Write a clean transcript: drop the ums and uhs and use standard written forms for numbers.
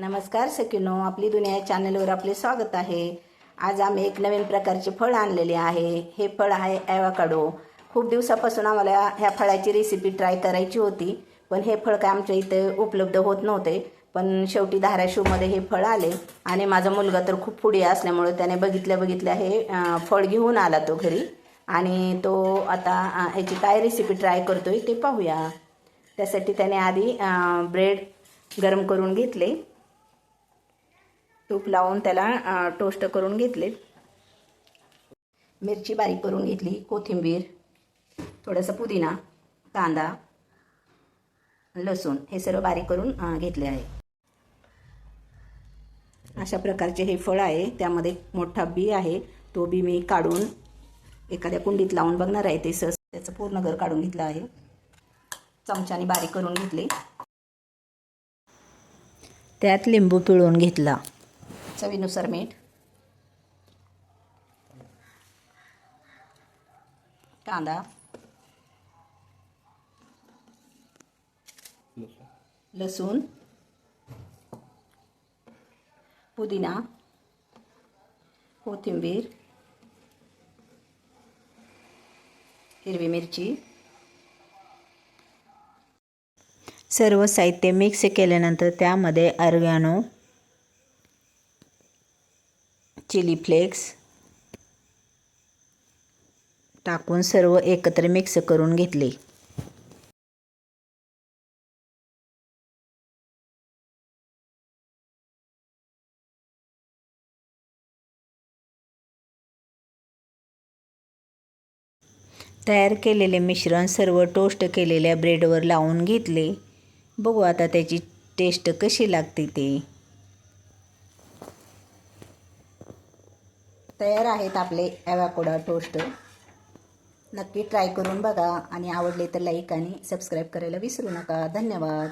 नमस्कार सखीनो, आपली दुनिया या चॅनलवर आपले स्वागत आहे। आज आम्ही एक नवीन प्रकारचे फळ आणलेले आहे। हे फळ आहे ॲवोकाडो। खूप दिवसापासून आम्हाला ह्या फळाची रेसिपी ट्राय करायची होती, पण हे फळ काय आमच्या इथे उपलब्ध होत नव्हते। पण शेवटी धाराशिवमध्ये हे फळ आले आणि माझा मुलगा तर खूप फूडी असल्यामुळे त्याने बघितल्या हे फळ घेऊन आला तो घरी आणि तो आता ह्याची काय रेसिपी ट्राय करतोय ते पाहूया। त्यासाठी त्याने आधी ब्रेड गरम करून घेतले, तूप लावून त्याला टोस्ट करून घेतले, मिरची बारीक करून घेतली, कोथिंबीर, थोडासा पुदिना, कांदा, लसूण हे सर्व बारीक करून घेतले आहे। अशा प्रकारचे हे फळ आहे। त्यामध्ये मोठा बी आहे, तो बी मी काढून एखाद्या कुंडीत लावून बघणार आहे। ते सहज त्याचं पूर्ण गर काढून घेतलं आहे, चमच्याने बारीक करून घेतले, त्यात लिंबू पिळून घेतला, चवीनुसार मीठ, कांदा, लसूण, पुदिना, कोथिंबीर, हिरवी मिरची, सर्व साहित्य मिक्स केल्यानंतर त्यामध्ये ऑर्गॅनो, चिली फ्लेक्स टाकून सर्व एकत्र मिक्स करून घेतले। तयार केलेले मिश्रण सर्व टोस्ट केलेल्या ब्रेडवर लावून घेतले। बघू आता त्याची टेस्ट कशी लागते ते। तयार आहेत आपले ॲवोकाडो टोस्ट। नक्की ट्राय करून बघा आणि आवडले तर लाईक आणि सबस्क्राईब करायला विसरू नका। धन्यवाद।